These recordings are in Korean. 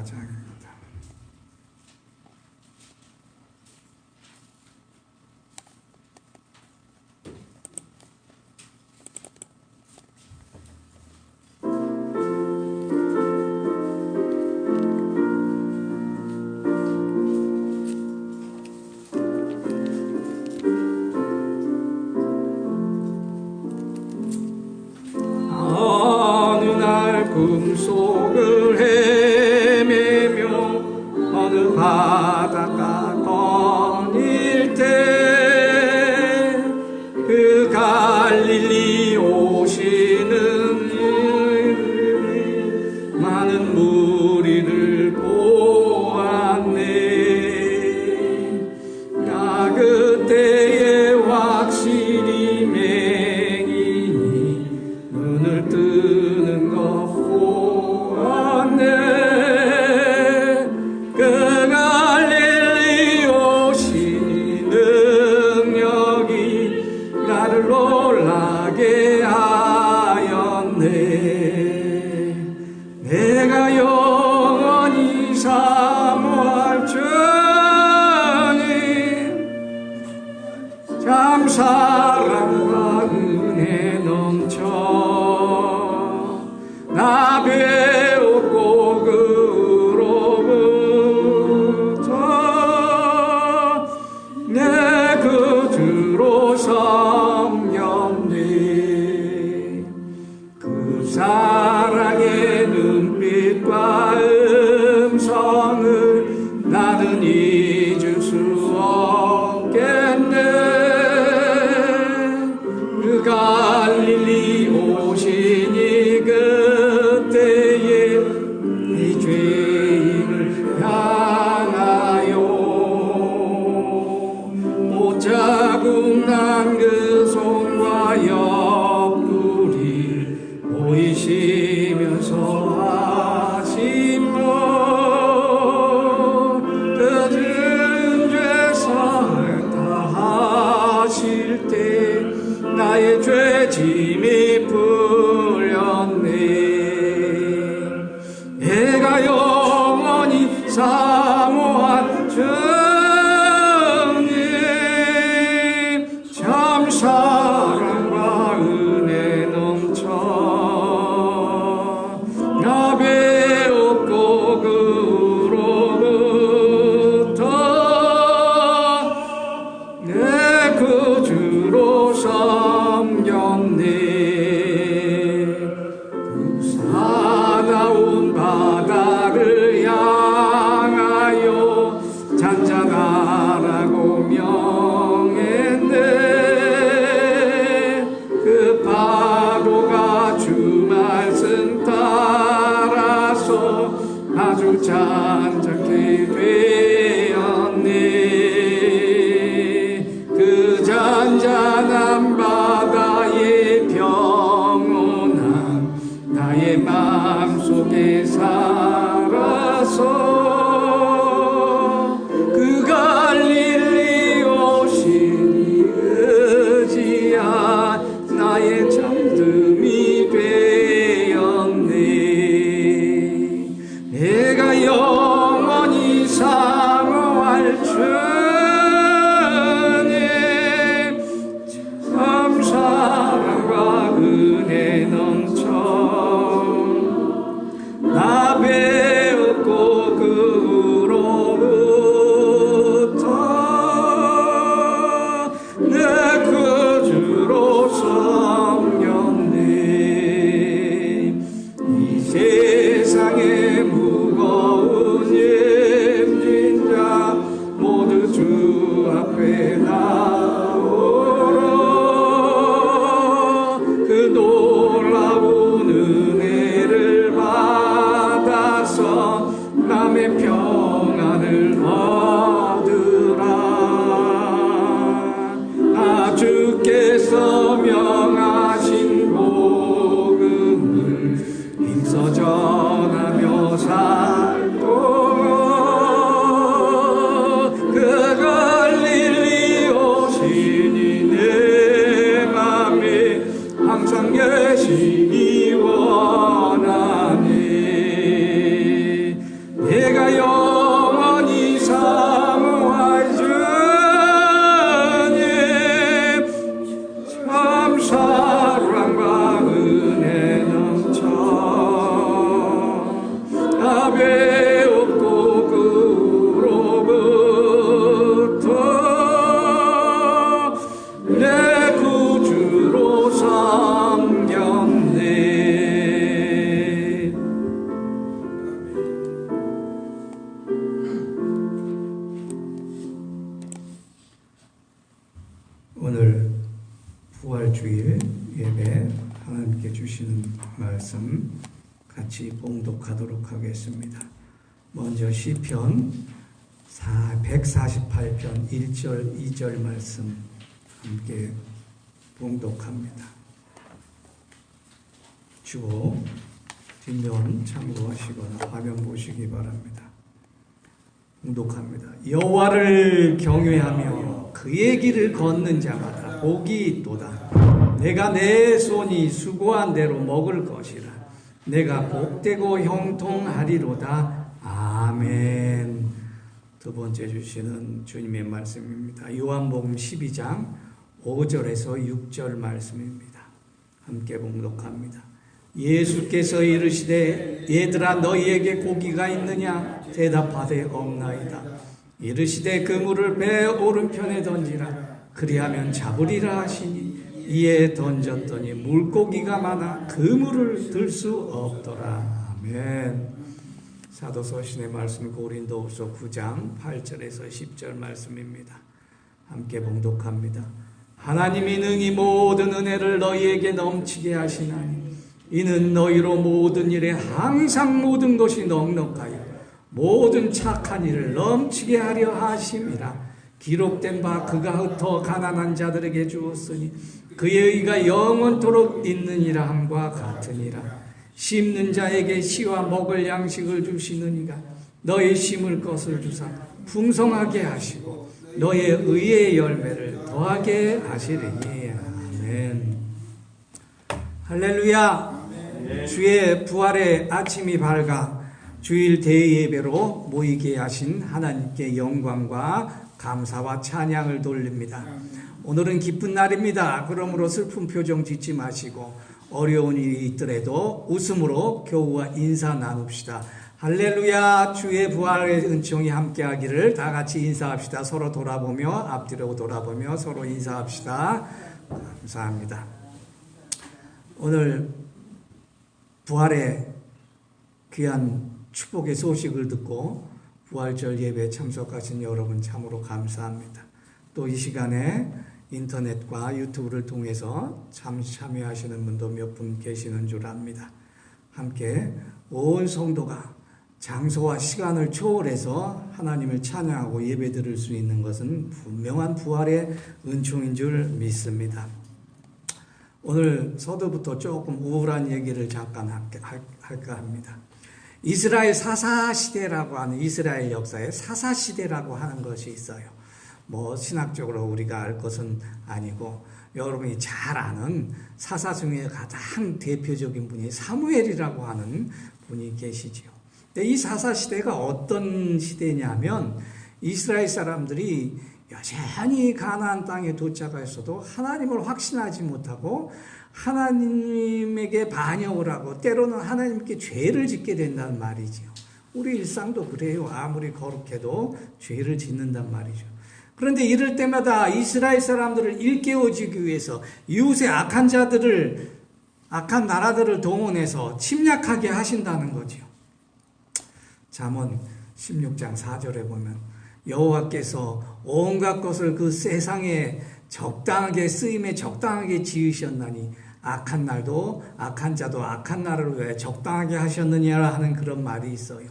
4장입니다. 꿈속을 헤매며 어느 바닷가 거닐 때 그 갈릴리 오시는 많은 무리를 보았네. 나 그때에 확실히 맹인이 눈을 뜨는 것 그 갈릴리 오신 능력이 나를 놀라게 하였네. 내가 영원히 사모할 주님 참 사랑과 은혜 넘쳐 나 배웠고 그로부터 내 구주로 섬겼네. 그 사랑의 눈빛과 음성을 나는 잊을 수 없겠네. 그 갈릴리 오시니 그때에 이 죄인을 향하여 옷자국 난 그 손과 옆구리 보이시면서 하신 말 그은 죄 사했다 하실 때 나의 죄짐이 풀렸네. 내가 영원히 사모한 주님 참 사랑과 은혜 넘쳐 나 배웠고 그로부터 내 구주로 섬겼네. 그 사나운 바다를 향하여 잔잔하라고 명했네. 그 파도가 주 말씀 따라서 아주 잔잔케 되었네. 그 잔잔한 바다의 평온함 나의 마음속에 살아서 그 갈릴리 오시니 의지한 나의 잠듦이 되었네. 내가 영원히 사모할 주님 참 사랑과 은혜 넘쳐 나 배웠고 그로부터 내 구주로 섬겼네. 이 세상에 무거운 짐진 자 모두 주 앞에 나오라. 그 놀라운 은혜를 받아서 남의 평안을 얻으라. 나 주께서 명하신 복음을 힘써 전하며 살도록 그 갈릴리 오시니 내 맘에 항상 계시기 원하네. 배웠고 그로부터 내 구주로 삼겼네. 오늘 부활주일 예배 하나님께 주시는 말씀 같이 봉독하도록 하겠습니다. 먼저 시편 148편 1절 2절 말씀 함께 봉독합니다. 주어 뒷면 참고하시거나 화면 보시기 바랍니다. 봉독합니다. 여호와를 경외하며 그의 길을 걷는 자마다 복이 있도다. 내가 내 손이 수고한 대로 먹을 것이라. 내가 복되고 형통하리로다. 아멘. 두 번째 주시는 주님의 말씀입니다. 요한복음 12장 5절에서 6절 말씀입니다. 함께 봉독합니다. 예수께서 이르시되 얘들아 너희에게 고기가 있느냐? 대답하되 없나이다. 이르시되 그물을 배 오른편에 던지라. 그리하면 잡으리라 하시니 이에 던졌더니 물고기가 많아 그물을 들 수 없더라. 아멘. 사도 서신의 말씀 고린도후서 9장 8절에서 10절 말씀입니다. 함께 봉독합니다. 하나님이 능히 모든 은혜를 너희에게 넘치게 하시나니 이는 너희로 모든 일에 항상 모든 것이 넉넉하여 모든 착한 일을 넘치게 하려 하심이라. 기록된 바 그가 흩어 가난한 자들에게 주었으니 그의 의가 영원토록 있느니라 함과 같으니라. 심는 자에게 씨와 먹을 양식을 주시느니가 너희 심을 것을 주사 풍성하게 하시고 너의 의의 열매를 더하게 하시리니. 아멘. 할렐루야. 주의 부활의 아침이 밝아 주일 대예배로 모이게 하신 하나님께 영광과 감사와 찬양을 돌립니다. 오늘은 기쁜 날입니다. 그러므로 슬픈 표정 짓지 마시고 어려운 일이 있더라도 웃음으로 교우와 인사 나눕시다. 할렐루야. 주의 부활의 은총이 함께하기를 다 같이 인사합시다. 서로 돌아보며 앞뒤로 돌아보며 서로 인사합시다. 감사합니다. 오늘 부활의 귀한 축복의 소식을 듣고 부활절 예배에 참석하신 여러분 참으로 감사합니다. 또 이 시간에 인터넷과 유튜브를 통해서 참여하시는 분도 몇 분 계시는 줄 압니다. 함께 온 성도가 장소와 시간을 초월해서 하나님을 찬양하고 예배 드릴 수 있는 것은 분명한 부활의 은총인 줄 믿습니다. 오늘 서두부터 조금 우울한 얘기를 잠깐 할까 합니다. 이스라엘 사사시대라고 하는 이스라엘 역사에 사사시대라고 하는 것이 있어요. 뭐 신학적으로 우리가 알 것은 아니고 여러분이 잘 아는 사사 중에 가장 대표적인 분이 사무엘이라고 하는 분이 계시지요. 근데 이 사사시대가 어떤 시대냐면 이스라엘 사람들이 여전히 가나안 땅에 도착했어도 하나님을 확신하지 못하고 하나님에게 반역을 하고 때로는 하나님께 죄를 짓게 된다는 말이죠. 우리 일상도 그래요. 아무리 거룩해도 죄를 짓는단 말이죠. 그런데 이럴 때마다 이스라엘 사람들을 일깨워주기 위해서 이웃의 악한 자들을, 악한 나라들을 동원해서 침략하게 하신다는 거죠. 잠언 16장 4절에 보면 여호와께서 온갖 것을 그 세상에 적당하게 쓰임에 적당하게 지으셨나니 악한 날도 악한 자도 악한 날을 위해 적당하게 하셨느냐 하는 그런 말이 있어요.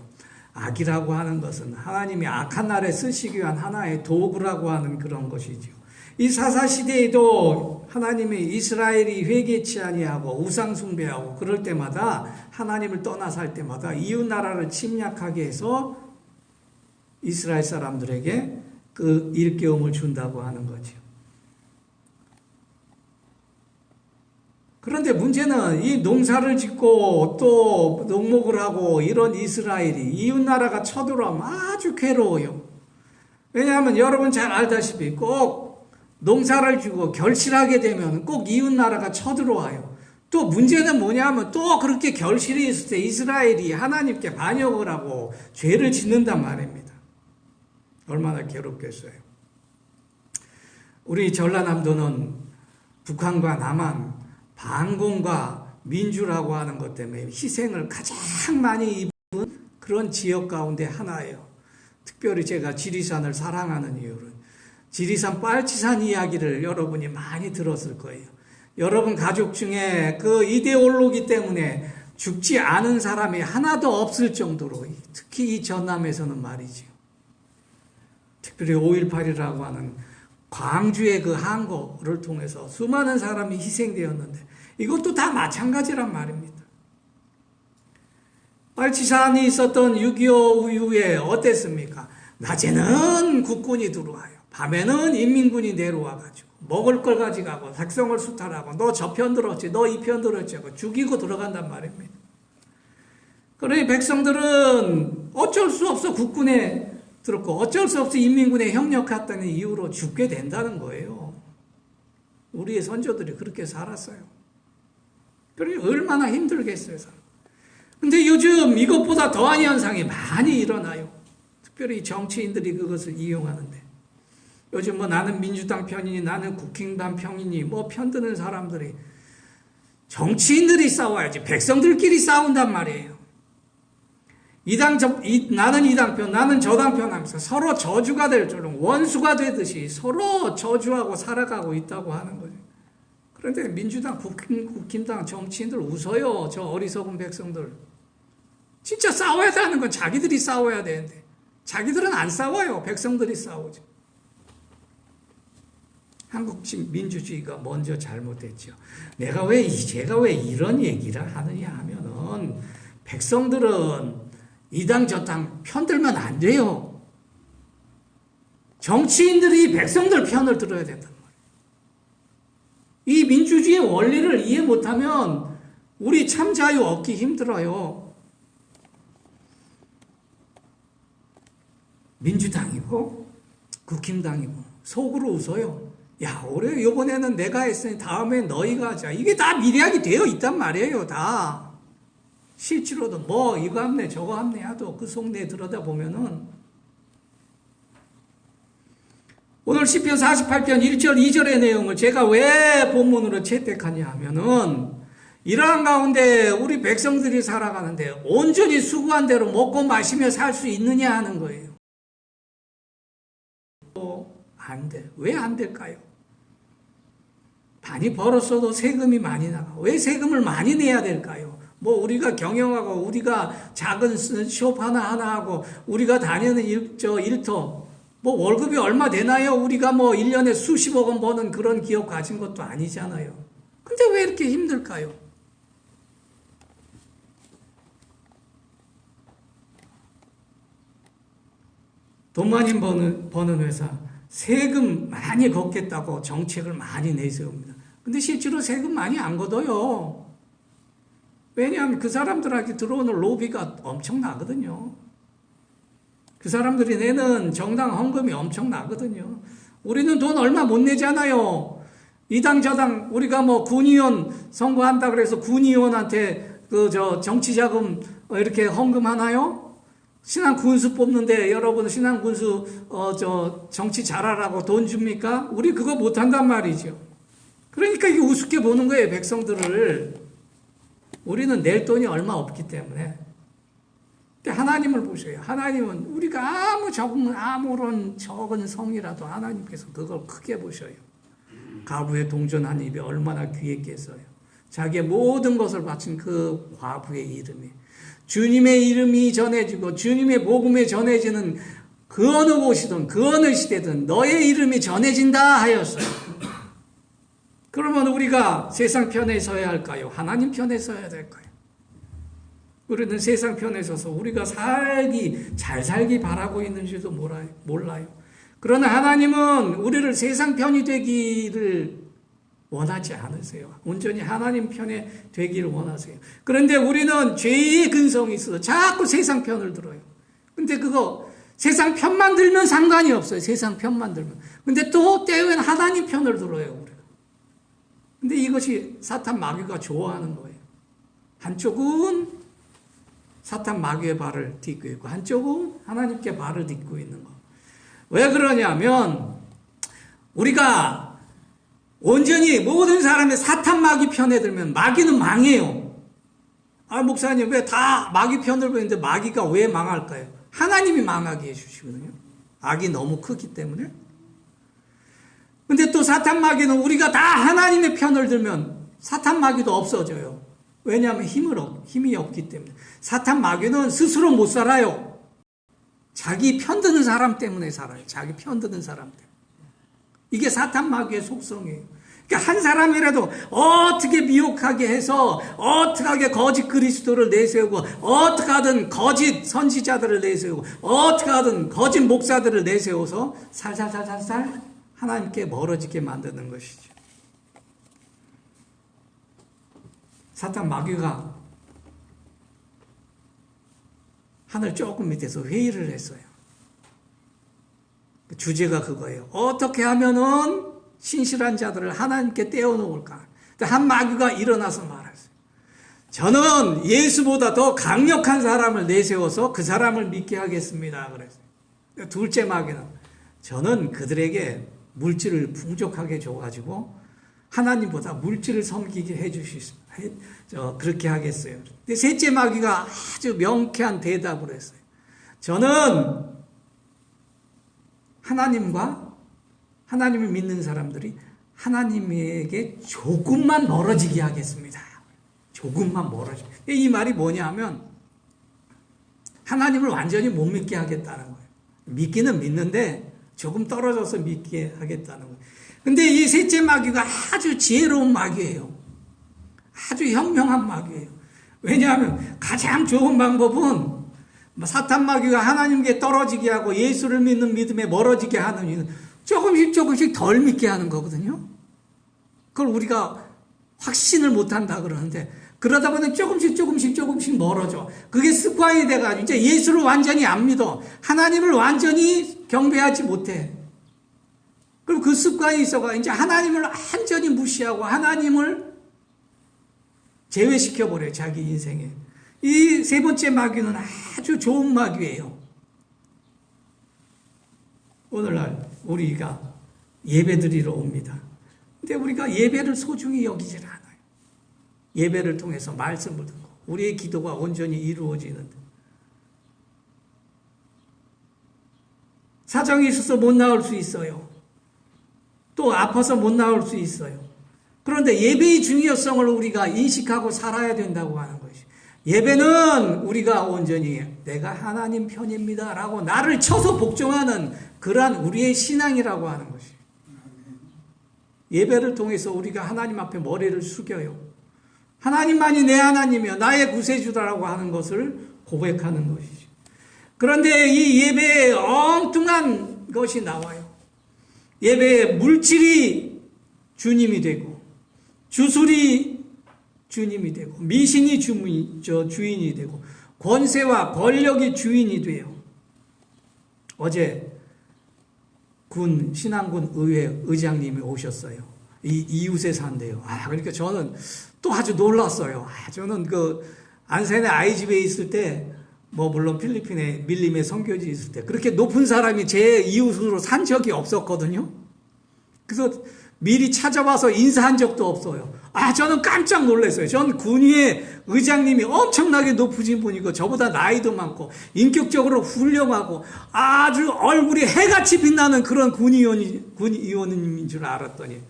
악이라고 하는 것은 하나님이 악한 날에 쓰시기 위한 하나의 도구라고 하는 그런 것이죠. 이 사사시대에도 하나님이 이스라엘이 회개치 아니하고 우상 숭배하고 그럴 때마다 하나님을 떠나 살 때마다 이웃 나라를 침략하게 해서 이스라엘 사람들에게 그 일깨움을 준다고 하는 거죠. 그런데 문제는 이 농사를 짓고 또 농목을 하고 이런 이스라엘이 이웃 나라가 쳐들어오면 아주 괴로워요. 왜냐하면 여러분 잘 알다시피 꼭 농사를 지고 결실하게 되면 꼭 이웃 나라가 쳐들어와요. 또 문제는 뭐냐면 또 그렇게 결실이 있을 때 이스라엘이 하나님께 반역을 하고 죄를 짓는단 말입니다. 얼마나 괴롭겠어요. 우리 전라남도는 북한과 남한, 반공과 민주라고 하는 것 때문에 희생을 가장 많이 입은 그런 지역 가운데 하나예요. 특별히 제가 지리산을 사랑하는 이유는 지리산 빨치산 이야기를 여러분이 많이 들었을 거예요. 여러분 가족 중에 그 이데올로기 때문에 죽지 않은 사람이 하나도 없을 정도로, 특히 이 전남에서는 말이죠. 특별히 5.18이라고 하는 광주의 그 항거를 통해서 수많은 사람이 희생되었는데 이것도 다 마찬가지란 말입니다. 빨치산이 있었던 6.25 이후에 어땠습니까? 낮에는 국군이 들어와요. 밤에는 인민군이 내려와가지고 먹을 걸 가져가고 백성을 수탈하고 너 저 편 들었지, 너 이 편 들었지 하고 죽이고 들어간단 말입니다. 그러니 백성들은 어쩔 수 없어 국군에 들었고 어쩔 수 없어 인민군에 협력했다는 이유로 죽게 된다는 거예요. 우리의 선조들이 그렇게 살았어요. 그러니 얼마나 힘들겠어요. 근데 요즘 이것보다 더한 현상이 많이 일어나요. 특별히 정치인들이 그것을 이용하는데 요즘 뭐 나는 민주당 편이니 나는 국힘당 편이니 뭐 편드는 사람들이 정치인들이 싸워야지 백성들끼리 싸운단 말이에요. 나는 이 당 편, 나는 저 당 편 하면서 서로 저주가 될 줄은 원수가 되듯이 서로 저주하고 살아가고 있다고 하는 거죠. 그런데 민주당, 국힘당 정치인들 웃어요. 저 어리석은 백성들. 진짜 싸워야 하는 건 자기들이 싸워야 되는데 자기들은 안 싸워요. 백성들이 싸우죠. 한국식 민주주의가 먼저 잘못됐죠. 제가 왜 이런 얘기를 하느냐 하면은 백성들은 이 당 저 당 편들면 안 돼요. 정치인들이 백성들 편을 들어야 된단 말이에요. 이 민주주의의 원리를 이해 못하면 우리 참 자유 얻기 힘들어요. 민주당이고 국힘당이고 속으로 웃어요. 야, 올해 요번에는 내가 했으니 다음에 너희가 하자. 이게 다 미래학이 되어 있단 말이에요. 다. 실제로도 뭐 이거 합네 저거 합네 하도 그 속내 들여다보면은 오늘 시편 48편 1절 2절의 내용을 제가 왜 본문으로 채택하냐 하면은 이러한 가운데 우리 백성들이 살아가는데 온전히 수고한 대로 먹고 마시며 살 수 있느냐 하는 거예요. 안 돼. 왜 안 될까요? 많이 벌었어도 세금이 많이 나가. 왜 세금을 많이 내야 될까요? 뭐 우리가 경영하고 우리가 작은 숍 하나 하고 우리가 다니는 일터 뭐 월급이 얼마 되나요? 우리가 뭐 1년에 수십억 원 버는 그런 기업 가진 것도 아니잖아요. 근데 왜 이렇게 힘들까요? 돈 많이 버는 회사 세금 많이 걷겠다고 정책을 많이 내세웁니다. 근데 실제로 세금 많이 안 걷어요. 왜냐하면 그 사람들한테 들어오는 로비가 엄청나거든요. 그 사람들이 내는 정당 헌금이 엄청나거든요. 우리는 돈 얼마 못 내잖아요. 이 당 저 당 우리가 뭐 군의원 선거한다 그래서 군의원한테 정치 자금 이렇게 헌금하나요? 신앙 군수 뽑는데 여러분 신앙 군수 정치 잘하라고 돈 줍니까? 우리 그거 못 한단 말이죠. 그러니까 이게 우습게 보는 거예요, 백성들을. 우리는 낼 돈이 얼마 없기 때문에. 근데 하나님을 보셔요. 하나님은 우리가 아무런 적은 성이라도 하나님께서 그걸 크게 보셔요. 과부의 동전한 입이 얼마나 귀했겠어요. 자기의 모든 것을 바친 그 과부의 이름이 주님의 이름이 전해지고 주님의 복음이 전해지는 그 어느 곳이든 그 어느 시대든 너의 이름이 전해진다 하였어요. 그러면 우리가 세상 편에 서야 할까요? 하나님 편에 서야 될까요? 우리는 세상 편에 서서 우리가 잘 살기 바라고 있는지도 몰라요. 그러나 하나님은 우리를 세상 편이 되기를 원하지 않으세요. 온전히 하나님 편에 되기를 원하세요. 그런데 우리는 죄의 근성이 있어서 자꾸 세상 편을 들어요. 근데 그거 세상 편만 들면 상관이 없어요. 세상 편만 들면. 근데 또 때로는 하나님 편을 들어요. 우리가. 근데 이것이 사탄 마귀가 좋아하는 거예요. 한쪽은 사탄 마귀의 발을 딛고 있고 한쪽은 하나님께 발을 딛고 있는 거. 왜 그러냐면 우리가 온전히 모든 사람의 사탄 마귀 편에 들면 마귀는 망해요. 아, 목사님 왜 다 마귀 편을 보는데 마귀가 왜 망할까요? 하나님이 망하게 해주시거든요. 악이 너무 크기 때문에. 근데 또 사탄 마귀는 우리가 다 하나님의 편을 들면 사탄 마귀도 없어져요. 왜냐하면 힘이 없기 때문에. 사탄 마귀는 스스로 못 살아요. 자기 편드는 사람 때문에 살아요. 자기 편드는 사람 때문에. 이게 사탄 마귀의 속성이에요. 그러니까 한 사람이라도 어떻게 미혹하게 해서 어떻게 하게 거짓 그리스도를 내세우고 어떻게 하든 거짓 선지자들을 내세우고 어떻게 하든 거짓 목사들을 내세워서 살살살살살 하나님께 멀어지게 만드는 것이죠. 사탄 마귀가 하늘 조금 밑에서 회의를 했어요. 주제가 그거예요. 어떻게 하면은 신실한 자들을 하나님께 떼어놓을까? 한 마귀가 일어나서 말했어요. 저는 예수보다 더 강력한 사람을 내세워서 그 사람을 믿게 하겠습니다. 그랬어요. 둘째 마귀는 저는 그들에게 물질을 풍족하게 줘가지고 하나님보다 물질을 섬기게 그렇게 하겠어요. 근데 셋째 마귀가 아주 명쾌한 대답을 했어요. 저는 하나님을 믿는 사람들이 하나님에게 조금만 멀어지게 하겠습니다. 조금만 멀어지게. 이 말이 뭐냐면 하나님을 완전히 못 믿게 하겠다는 거예요. 믿기는 믿는데 조금 떨어져서 믿게 하겠다는 거예요. 근데 이 셋째 마귀가 아주 지혜로운 마귀예요. 아주 현명한 마귀예요. 왜냐하면 가장 좋은 방법은 사탄 마귀가 하나님께 떨어지게 하고 예수를 믿는 믿음에 멀어지게 하는 이유는 조금씩 덜 믿게 하는 거거든요. 그걸 우리가 확신을 못한다 그러는데 그러다 보면 조금씩 멀어져. 그게 습관이 돼가지고 이제 예수를 완전히 안 믿어. 하나님을 완전히 경배하지 못해. 그럼 그 습관이 있어가 이제 하나님을 완전히 무시하고 하나님을 제외시켜버려요. 자기 인생에. 이 세 번째 마귀는 아주 좋은 마귀예요. 오늘날 우리가 예배 드리러 옵니다. 근데 우리가 예배를 소중히 여기질 않아요. 예배를 통해서 말씀을 듣고 우리의 기도가 온전히 이루어지는데 사정이 있어서 못 나올 수 있어요. 또 아파서 못 나올 수 있어요. 그런데 예배의 중요성을 우리가 인식하고 살아야 된다고 하는 것이 예배는 우리가 온전히 내가 하나님 편입니다 라고 나를 쳐서 복종하는 그러한 우리의 신앙이라고 하는 것이 예배를 통해서 우리가 하나님 앞에 머리를 숙여요. 하나님만이 내 하나님이여 나의 구세주다라고 하는 것을 고백하는 것이죠. 그런데 이 예배에 엉뚱한 것이 나와요. 예배의 물질이 주님이 되고 주술이 주님이 되고 미신이 주인이 되고 권세와 권력이 주인이 돼요. 어제 신안군 의회 의장님이 오셨어요. 이 이웃에 산대요. 그러니까 저는 또 아주 놀랐어요. 저는 안산의 아이집에 있을 때 물론 필리핀에 밀림의 선교지 있을 때 그렇게 높은 사람이 제 이웃으로 산 적이 없었거든요. 그래서 미리 찾아와서 인사한 적도 없어요. 저는 깜짝 놀랐어요. 전 군위의 의장님이 엄청나게 높으신 분이고 저보다 나이도 많고 인격적으로 훌륭하고 아주 얼굴이 해같이 빛나는 그런 군의원인 줄 알았더니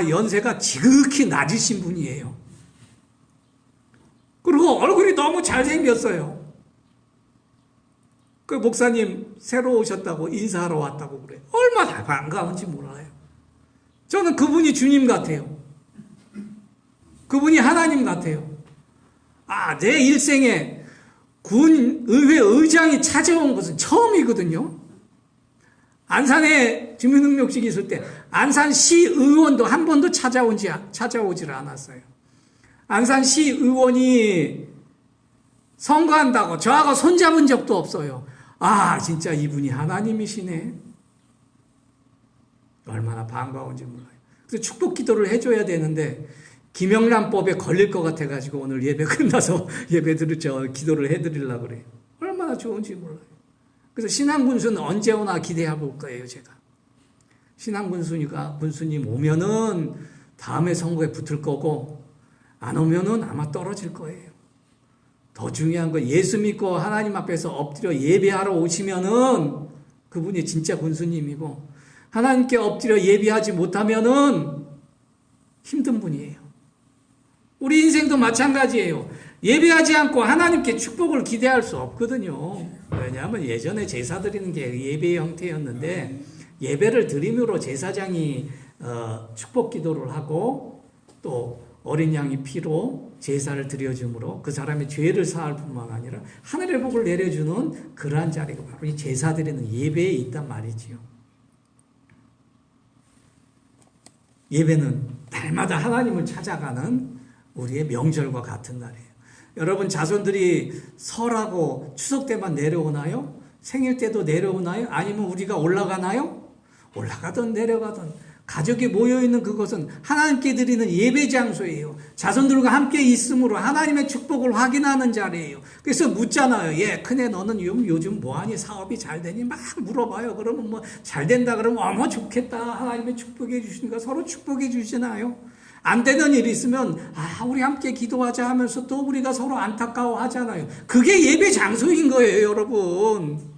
연세가 지극히 낮으신 분이에요. 그리고 얼굴이 너무 잘생겼어요. 그 목사님 새로 오셨다고 인사하러 왔다고 그래요. 얼마나 반가운지 몰라요. 저는 그분이 주님 같아요. 그분이 하나님 같아요. 내 일생에 군 의회 의장이 찾아온 것은 처음이거든요. 안산에 주민등록증이 있을 때 안산시 의원도 한 번도 찾아오질 않았어요. 안산시 의원이 선거한다고 저하고 손잡은 적도 없어요. 진짜 이분이 하나님이시네. 얼마나 반가운지 몰라요. 그래서 축복 기도를 해줘야 되는데 김영란법에 걸릴 것 같아가지고 오늘 예배 끝나서 기도를 해드리려고 그래요. 얼마나 좋은지 몰라요. 그래서 신앙군수는 언제 오나 기대해 볼 거예요, 제가. 군수님 오면은 다음에 선거에 붙을 거고, 안 오면은 아마 떨어질 거예요. 더 중요한 건 예수 믿고 하나님 앞에서 엎드려 예배하러 오시면은 그분이 진짜 군수님이고, 하나님께 엎드려 예배하지 못하면은 힘든 분이에요. 우리 인생도 마찬가지예요. 예배하지 않고 하나님께 축복을 기대할 수 없거든요. 왜냐하면 예전에 제사 드리는 게 예배의 형태였는데 예배를 드림으로 제사장이 축복 기도를 하고 또 어린 양의 피로 제사를 드려줌으로 그 사람의 죄를 사할 뿐만 아니라 하늘의 복을 내려주는 그러한 자리가 바로 이 제사 드리는 예배에 있단 말이지요. 예배는 날마다 하나님을 찾아가는 우리의 명절과 같은 날이에요. 여러분 자손들이 설하고 추석 때만 내려오나요? 생일 때도 내려오나요? 아니면 우리가 올라가나요? 올라가든 내려가든 가족이 모여있는 그것은 하나님께 드리는 예배 장소예요. 자손들과 함께 있음으로 하나님의 축복을 확인하는 자리예요. 그래서 묻잖아요. 큰애 너는 요즘 뭐하니? 사업이 잘 되니? 막 물어봐요. 그러면 뭐 잘 된다 그러면 어머 좋겠다. 하나님의 축복해 주시니까 서로 축복해 주시나요? 안 되는 일이 있으면 우리 함께 기도하자 하면서 또 우리가 서로 안타까워 하잖아요. 그게 예배 장소인 거예요, 여러분.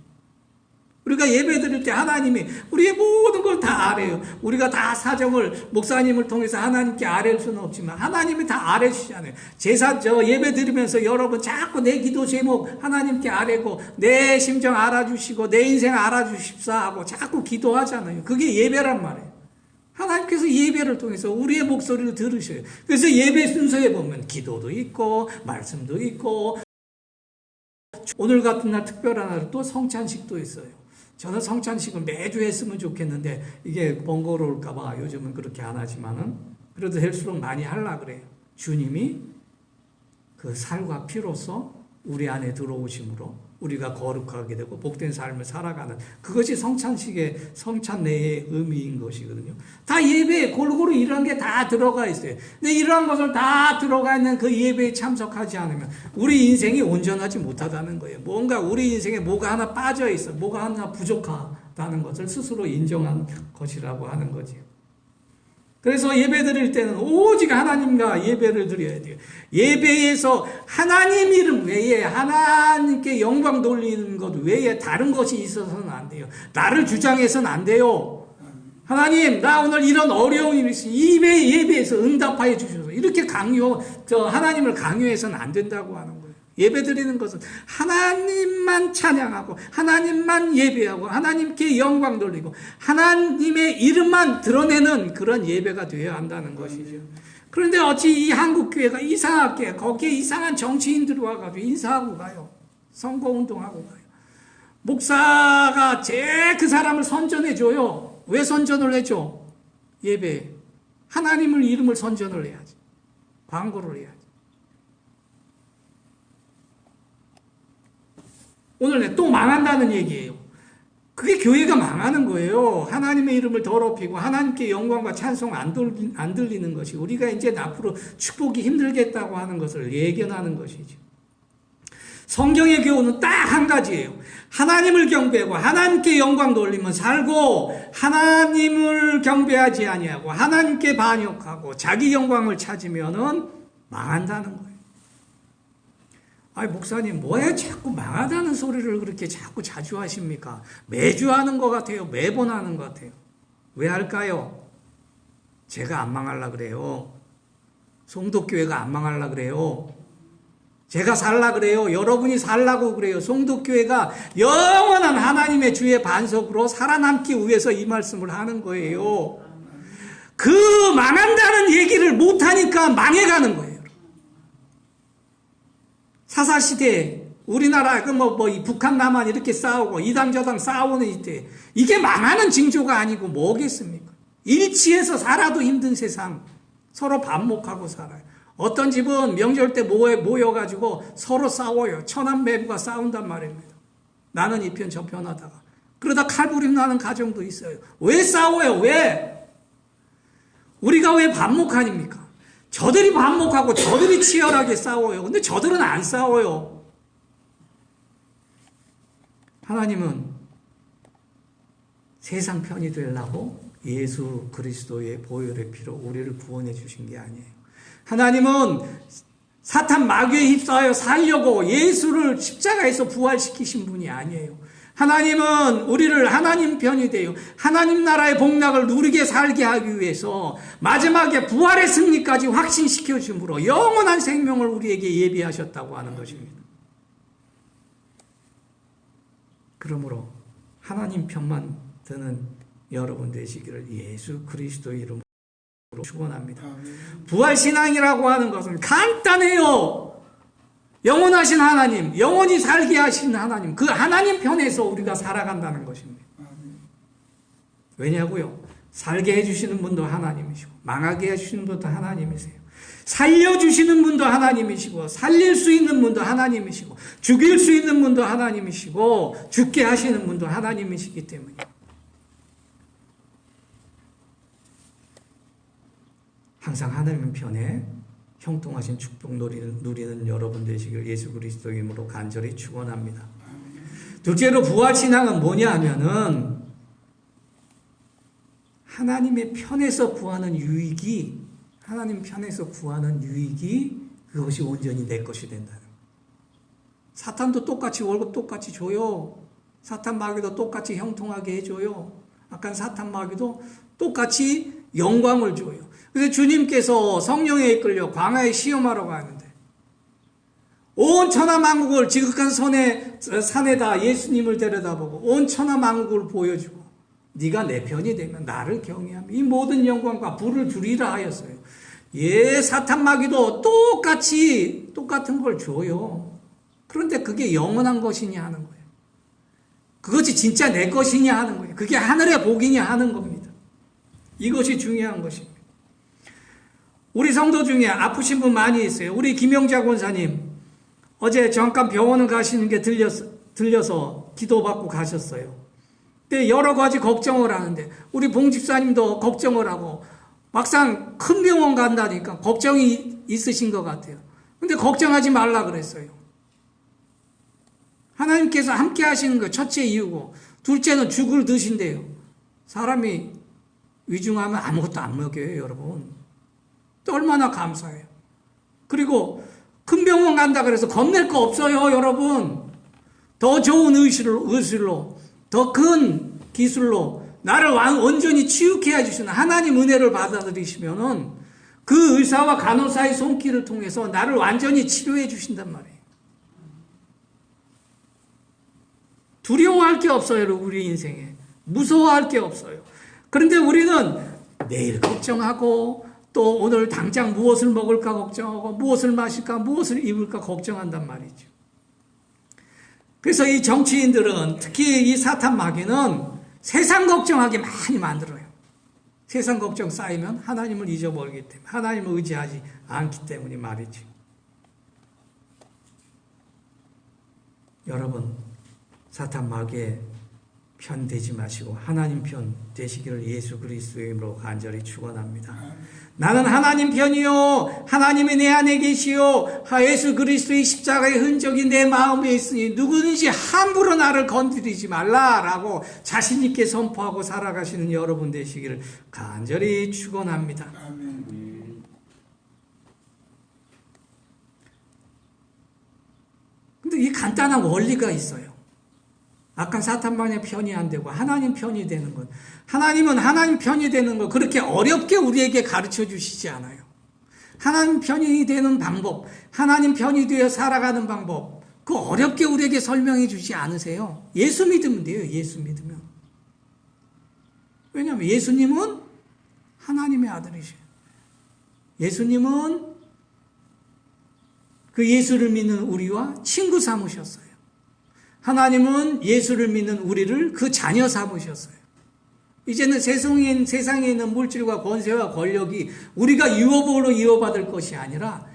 우리가 예배 드릴 때 하나님이 우리의 모든 걸 다 아래요. 우리가 다 사정을 목사님을 통해서 하나님께 아뢰일 수는 없지만 하나님이 다 아뢰 주시잖아요. 예배 드리면서 여러분 자꾸 내 기도 제목 하나님께 아뢰고 내 심정 알아주시고 내 인생 알아주십사 하고 자꾸 기도하잖아요. 그게 예배란 말이에요. 하나님께서 예배를 통해서 우리의 목소리를 들으셔요. 그래서 예배 순서에 보면 기도도 있고 말씀도 있고 오늘 같은 날 특별한 날 또 성찬식도 있어요. 저는 성찬식을 매주 했으면 좋겠는데 이게 번거로울까 봐 요즘은 그렇게 안 하지만은 그래도 될수록 많이 하려고 그래요. 주님이 그 살과 피로써 우리 안에 들어오심으로 우리가 거룩하게 되고 복된 삶을 살아가는 그것이 성찬 내의 의미인 것이거든요. 다 예배에 골고루 이런 게 다 들어가 있어요. 근데 이러한 것을 다 들어가 있는 그 예배에 참석하지 않으면 우리 인생이 온전하지 못하다는 거예요. 뭔가 우리 인생에 뭐가 하나 빠져 있어, 뭐가 하나 부족하다는 것을 스스로 인정한 것이라고 하는 거죠. 그래서 예배 드릴 때는 오직 하나님과 예배를 드려야 돼요. 예배에서 하나님 이름 외에 하나님께 영광 돌리는 것 외에 다른 것이 있어서는 안 돼요. 나를 주장해서는 안 돼요. 하나님 나 오늘 이런 어려운 일이 있어. 예배에서 응답하여 주셔서 이렇게 하나님을 강요해서는 안 된다고 하는 거예요. 예배 드리는 것은 하나님만 찬양하고 하나님만 예배하고 하나님께 영광 돌리고 하나님의 이름만 드러내는 그런 예배가 되어야 한다는 것이죠. 그런데 어찌 이 한국교회가 이상하게 거기에 이상한 정치인들이 와가지고 인사하고 가요. 선거운동하고 가요. 목사가 그 사람을 선전해줘요. 왜 선전을 해줘? 예배. 하나님을 이름을 선전을 해야지. 광고를 해야지. 오늘 또 망한다는 얘기예요. 그게 교회가 망하는 거예요. 하나님의 이름을 더럽히고 하나님께 영광과 찬송 안 들리는 것이 우리가 이제 앞으로 축복이 힘들겠다고 하는 것을 예견하는 것이죠. 성경의 교훈은 딱 한 가지예요. 하나님을 경배하고 하나님께 영광 돌리면 살고 하나님을 경배하지 아니하고 하나님께 반역하고 자기 영광을 찾으면은 망한다는 거예요. 목사님 뭐에 자꾸 망하다는 소리를 그렇게 자꾸 자주 하십니까? 매주 하는 것 같아요. 매번 하는 것 같아요. 왜 할까요? 제가 안 망하려고 그래요. 송도교회가 안 망하려고 그래요. 제가 살려고 그래요. 여러분이 살라고 그래요. 송도교회가 영원한 하나님의 주의 반석으로 살아남기 위해서 이 말씀을 하는 거예요. 그 망한다는 얘기를 못하니까 망해가는 거예요. 사사시대 우리나라 이 북한 남한 이렇게 싸우고 이당 저당 싸우는 이때 이게 망하는 징조가 아니고 뭐겠습니까? 일치해서 살아도 힘든 세상 서로 반목하고 살아요. 어떤 집은 명절 때 모여가지고 서로 싸워요. 천안매부가 싸운단 말입니다. 나는 이 편 저 편 하다가 그러다 칼부림 나는 가정도 있어요. 왜 싸워요? 왜? 우리가 왜 반목하니까? 저들이 반목하고 저들이 치열하게 싸워요. 근데 저들은 안 싸워요. 하나님은 세상 편이 되려고 예수 그리스도의 보혈의 피로 우리를 구원해 주신 게 아니에요. 하나님은 사탄 마귀에 휩싸여 살려고 예수를 십자가에서 부활시키신 분이 아니에요. 하나님은 우리를 하나님 편이 되어 하나님 나라의 복락을 누리게 살게 하기 위해서 마지막에 부활의 승리까지 확신시켜 주므로 영원한 생명을 우리에게 예비하셨다고 하는 것입니다. 그러므로 하나님 편만 드는 여러분 되시기를 예수 그리스도의 이름으로 축원합니다. 부활신앙이라고 하는 것은 간단해요. 영원하신 하나님, 영원히 살게 하신 하나님, 그 하나님 편에서 우리가 살아간다는 것입니다. 왜냐고요? 살게 해주시는 분도 하나님이시고 망하게 해주시는 분도 하나님이세요. 살려주시는 분도 하나님이시고 살릴 수 있는 분도 하나님이시고 죽일 수 있는 분도 하나님이시고 죽게 하시는 분도 하나님이시기 때문이에요. 항상 하나님 편에 형통하신 축복 누리는 여러분 되시길 예수 그리스도의 이름으로 간절히 축원합니다. 둘째로 부활신앙은 뭐냐 하면은 하나님의 편에서 구하는 유익이 그것이 온전히 내 것이 된다는. 사탄도 똑같이 월급 똑같이 줘요. 사탄 마귀도 똑같이 형통하게 해줘요. 아까 사탄 마귀도 똑같이 영광을 줘요. 그래서 주님께서 성령에 이끌려 광야에 시험하러 가는데 온 천하만국을 지극한 산에다 예수님을 데려다보고 온 천하만국을 보여주고 네가 내 편이 되면 나를 경외하며 이 모든 영광과 부를 주리라 하였어요. 사탄 마귀도 똑같은 걸 줘요. 그런데 그게 영원한 것이냐 하는 거예요. 그것이 진짜 내 것이냐 하는 거예요. 그게 하늘의 복이냐 하는 겁니다. 이것이 중요한 것입니다. 우리 성도 중에 아프신 분 많이 있어요. 우리 김영자 권사님 어제 잠깐 병원을 가시는 게 들려서 기도받고 가셨어요. 근데 여러 가지 걱정을 하는데 우리 봉집사님도 걱정을 하고 막상 큰 병원 간다니까 걱정이 있으신 것 같아요. 근데 걱정하지 말라 그랬어요. 하나님께서 함께 하시는 거 첫째 이유고 둘째는 죽을 드신대요. 사람이 위중하면 아무것도 안 먹여요, 여러분. 또 얼마나 감사해요. 그리고 큰 병원 간다 그래서 겁낼 거 없어요, 여러분. 더 좋은 의술로, 더 큰 기술로 나를 온전히 치유케 해주시는 하나님 은혜를 받아들이시면은 그 의사와 간호사의 손길을 통해서 나를 완전히 치료해 주신단 말이에요. 두려워할 게 없어요, 우리 인생에. 무서워할 게 없어요. 그런데 우리는 내일 걱정하고 또 오늘 당장 무엇을 먹을까 걱정하고 무엇을 마실까 무엇을 입을까 걱정한단 말이죠. 그래서 이 정치인들은 특히 이 사탄 마귀는 세상 걱정하게 많이 만들어요. 세상 걱정 쌓이면 하나님을 잊어버리기 때문에 하나님을 의지하지 않기 때문에 말이죠. 여러분 사탄 마귀의 편 되지 마시고 하나님 편 되시기를 예수 그리스도의 이름으로 간절히 축원합니다. 나는 하나님 편이요 하나님이 내 안에 계시요 예수 그리스도의 십자가의 흔적이 내 마음에 있으니 누구든지 함부로 나를 건드리지 말라라고 자신 있게 선포하고 살아가시는 여러분 되시기를 간절히 축원합니다. 근데 이 간단한 원리가 있어요. 아까 사탄만의 편이 안 되고 하나님 편이 되는 것. 하나님은 하나님 편이 되는 걸 그렇게 어렵게 우리에게 가르쳐 주시지 않아요. 하나님 편이 되는 방법, 하나님 편이 되어 살아가는 방법, 그 어렵게 우리에게 설명해 주지 않으세요. 예수 믿으면 돼요. 예수 믿으면. 왜냐하면 예수님은 하나님의 아들이셔요. 예수님은 그 예수를 믿는 우리와 친구 삼으셨어요. 하나님은 예수를 믿는 우리를 그 자녀 삼으셨어요. 이제는 세상에 있는 물질과 권세와 권력이 우리가 유업으로 이어받을 것이 아니라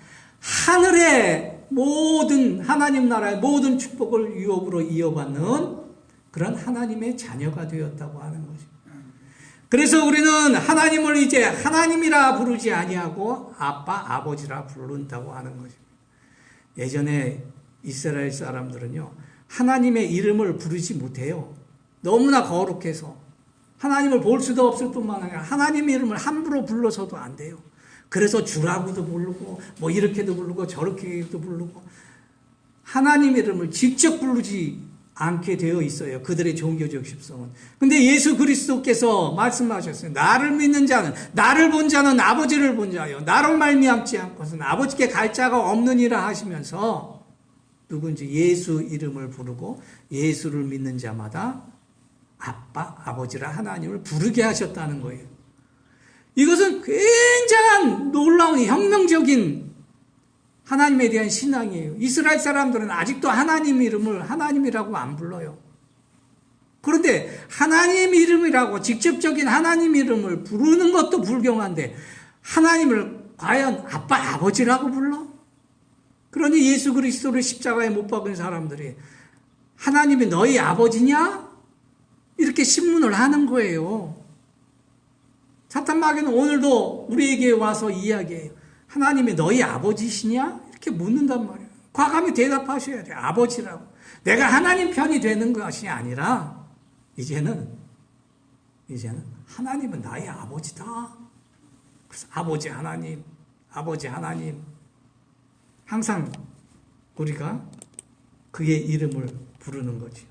하늘의 모든 하나님 나라의 모든 축복을 유업으로 이어받는 그런 하나님의 자녀가 되었다고 하는 것입니다. 그래서 우리는 하나님을 이제 하나님이라 부르지 아니하고 아빠, 아버지라 부른다고 하는 것입니다. 예전에 이스라엘 사람들은요, 하나님의 이름을 부르지 못해요. 너무나 거룩해서. 하나님을 볼 수도 없을 뿐만 아니라 하나님의 이름을 함부로 불러서도 안 돼요. 그래서 주라고도 부르고 뭐 이렇게도 부르고 저렇게도 부르고 하나님 이름을 직접 부르지 않게 되어 있어요. 그들의 종교적习성은. 근데 예수 그리스도께서 말씀하셨어요. 나를 믿는 자는, 나를 본 자는 아버지를 본 자요. 나로 말미암지 않고서는 아버지께 갈 자가 없느니라 하시면서 누군지 예수 이름을 부르고 예수를 믿는 자마다 아빠, 아버지라 하나님을 부르게 하셨다는 거예요. 이것은 굉장한 놀라운 혁명적인 하나님에 대한 신앙이에요. 이스라엘 사람들은 아직도 하나님 이름을 하나님이라고 안 불러요. 그런데 하나님 이름이라고 직접적인 하나님 이름을 부르는 것도 불경한데 하나님을 과연 아빠, 아버지라고 불러? 그러니 예수 그리스도를 십자가에 못 박은 사람들이 하나님이 너희 아버지냐? 이렇게 신문을 하는 거예요. 사탄 마귀는 오늘도 우리에게 와서 이야기해요. 하나님이 너희 아버지시냐? 이렇게 묻는단 말이에요. 과감히 대답하셔야 돼요. 아버지라고. 내가 하나님 편이 되는 것이 아니라 이제는 하나님은 나의 아버지다. 그래서 아버지 하나님, 아버지 하나님. 항상 우리가 그의 이름을 부르는 거지.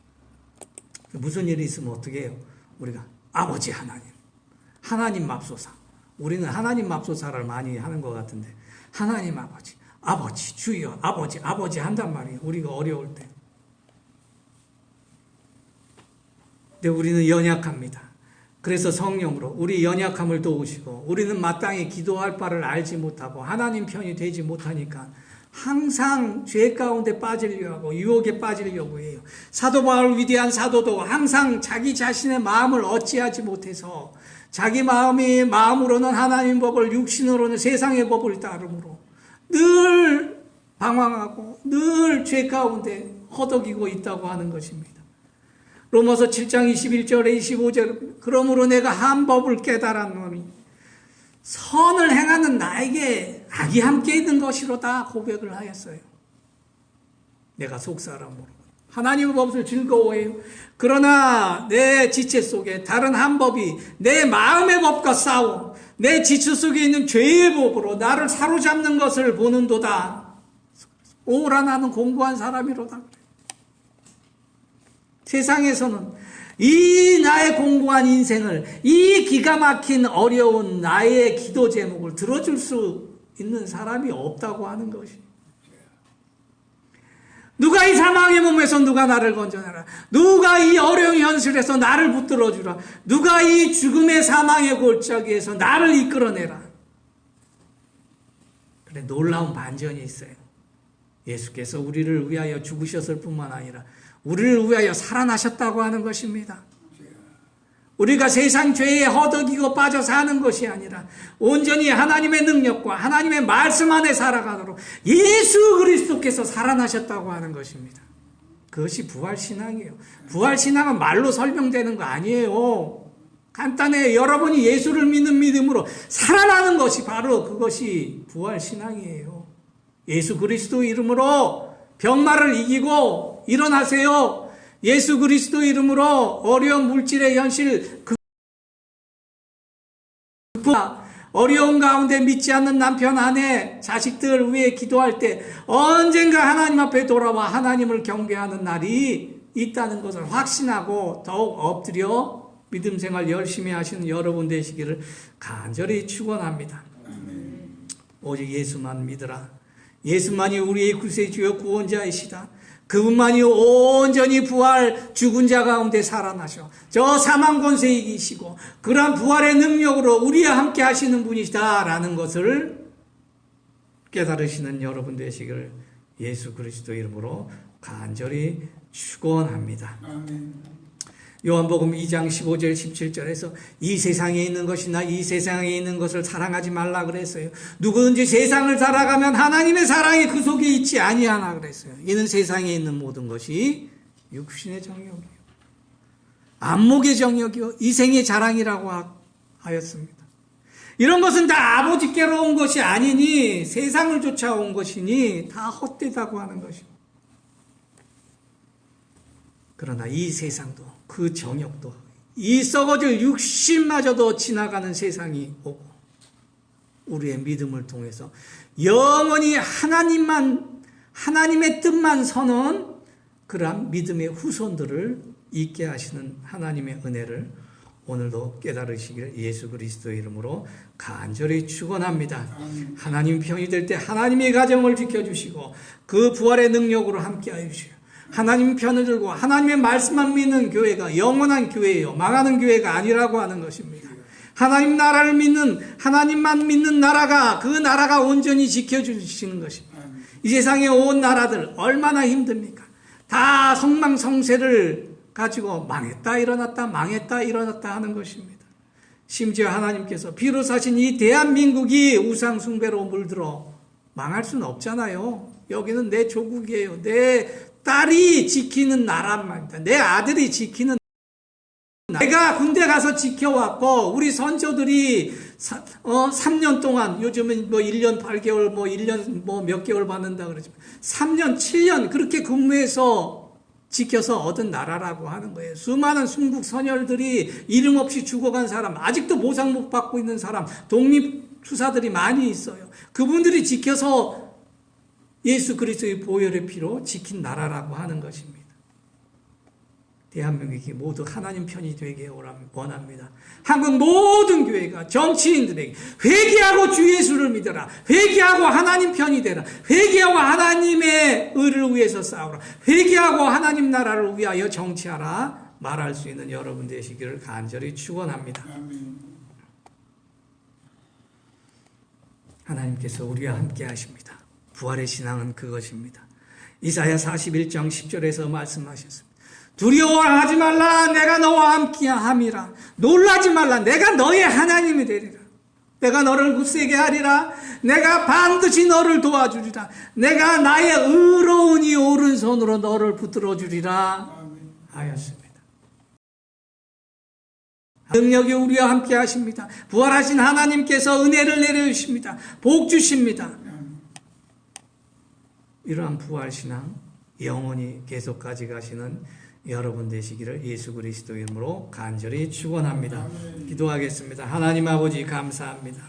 무슨 일이 있으면 어떻게 해요? 우리가 아버지 하나님, 하나님 맙소사. 우리는 하나님 맙소사를 많이 하는 것 같은데 하나님 아버지, 아버지 주여, 아버지, 아버지 한단 말이에요. 우리가 어려울 때. 근데 우리는 연약합니다. 그래서 성령으로 우리 연약함을 도우시고 우리는 마땅히 기도할 바를 알지 못하고 하나님 편이 되지 못하니까 항상 죄 가운데 빠지려고 하고 유혹에 빠지려고 해요. 사도 바울 위대한 사도도 항상 자기 자신의 마음을 어찌하지 못해서 자기 마음으로는 하나님 법을 육신으로는 세상의 법을 따르므로 늘 방황하고 늘 죄 가운데 허덕이고 있다고 하는 것입니다. 로마서 7장 21절에 25절 그러므로 내가 한 법을 깨달았노니 선을 행하는 나에게 악이 함께 있는 것이로다 고백을 하였어요. 내가 속사람으로 하나님의 법을 즐거워해요. 그러나 내 지체 속에 다른 한 법이 내 마음의 법과 싸워 내 지체 속에 있는 죄의 법으로 나를 사로잡는 것을 보는도다. 오라 나는 공부한 사람이로다. 세상에서는 이 나의 공고한 인생을 이 기가 막힌 어려운 나의 기도 제목을 들어줄 수 있는 사람이 없다고 하는 것이. 누가 이 사망의 몸에서 누가 나를 건져내라. 누가 이 어려운 현실에서 나를 붙들어주라. 누가 이 죽음의 사망의 골짜기에서 나를 이끌어내라. 그래 놀라운 반전이 있어요. 예수께서 우리를 위하여 죽으셨을 뿐만 아니라 우리를 위하여 살아나셨다고 하는 것입니다. 우리가 세상 죄에 허덕이고 빠져 사는 것이 아니라 온전히 하나님의 능력과 하나님의 말씀 안에 살아가도록 예수 그리스도께서 살아나셨다고 하는 것입니다. 그것이 부활신앙이에요. 부활신앙은 말로 설명되는 거 아니에요. 간단해요. 여러분이 예수를 믿는 믿음으로 살아나는 것이 바로 그것이 부활신앙이에요. 예수 그리스도 이름으로 병마를 이기고 일어나세요. 예수 그리스도 이름으로 어려운 물질의 현실, 어려운 가운데 믿지 않는 남편, 아내, 자식들 위해 기도할 때 언젠가 하나님 앞에 돌아와 하나님을 경배하는 날이 있다는 것을 확신하고 더욱 엎드려 믿음 생활 열심히 하시는 여러분 되시기를 간절히 축원합니다. 오직 예수만 믿으라. 예수만이 우리의 구세주여 구원자이시다. 그분만이 온전히 부활 죽은 자 가운데 살아나셔 저 사망 권세 이기시고 그러한 부활의 능력으로 우리와 함께 하시는 분이시다라는 것을 깨달으시는 여러분 되시기를 예수 그리스도 이름으로 간절히 축원합니다. 아멘. 요한복음 2장 15절 17절에서 이 세상에 있는 것이나 이 세상에 있는 것을 사랑하지 말라 그랬어요. 누구든지 세상을 살아가면 하나님의 사랑이 그 속에 있지 아니하나 그랬어요. 이는 세상에 있는 모든 것이 육신의 정욕이요 안목의 정욕이요 이생의 자랑이라고 하였습니다. 이런 것은 다 아버지께로 온 것이 아니니 세상을 쫓아온 것이니 다 헛되다고 하는 것입니다. 그러나 이 세상도 그 정욕도 이 썩어질 육신마저도 지나가는 세상이 오고 우리의 믿음을 통해서 영원히 하나님의 뜻만 서는 그러한 믿음의 후손들을 있게 하시는 하나님의 은혜를 오늘도 깨달으시기를 예수 그리스도의 이름으로 간절히 축원합니다. 하나님 편이 될 때 하나님의 가정을 지켜주시고 그 부활의 능력으로 함께하여 주시고 하나님 편을 들고 하나님의 말씀만 믿는 교회가 영원한 교회예요. 망하는 교회가 아니라고 하는 것입니다. 하나님 나라를 믿는 하나님만 믿는 나라가 그 나라가 온전히 지켜주시는 것입니다. 이 세상의 온 나라들 얼마나 힘듭니까? 다 성망성쇠를 가지고 망했다 일어났다 망했다 일어났다 하는 것입니다. 심지어 하나님께서 피로 사신 이 대한민국이 우상 숭배로 물들어 망할 수는 없잖아요. 여기는 내 조국이에요. 내 딸이 지키는 나란 말입니다. 내 아들이 지키는 내가 군대 가서 지켜왔고 우리 선조들이 3년 동안 요즘은 뭐 1년 8개월 뭐 1년 뭐 몇 개월 받는다 그러지만 3년 7년 그렇게 근무해서 지켜서 얻은 나라라고 하는 거예요. 수많은 순국 선열들이 이름 없이 죽어간 사람, 아직도 보상 못 받고 있는 사람, 독립투사들이 많이 있어요. 그분들이 지켜서 예수 그리스도의 보혈의 피로 지킨 나라라고 하는 것입니다. 대한민국이 모두 하나님 편이 되게 원합니다. 한국 모든 교회가 정치인들에게 회개하고 주 예수를 믿어라. 회개하고 하나님 편이 되라. 회개하고 하나님의 의를 위해서 싸우라. 회개하고 하나님 나라를 위하여 정치하라. 말할 수 있는 여러분 되시기를 간절히 축원합니다. 하나님께서 우리와 함께 하십니다. 부활의 신앙은 그것입니다. 이사야 41장 10절에서 말씀하셨습니다. 두려워하지 말라. 내가 너와 함께함이라. 놀라지 말라. 내가 너의 하나님이 되리라. 내가 너를 굳세게 하리라. 내가 반드시 너를 도와주리라. 내가 나의 의로운 이 오른손으로 너를 붙들어 주리라 하였습니다. 능력이 우리와 함께 하십니다. 부활하신 하나님께서 은혜를 내려주십니다. 복 주십니다. 이러한 부활신앙 영원히 계속 가져가시는 여러분 되시기를 예수 그리스도 이름으로 간절히 축원합니다. 기도하겠습니다. 하나님 아버지 감사합니다.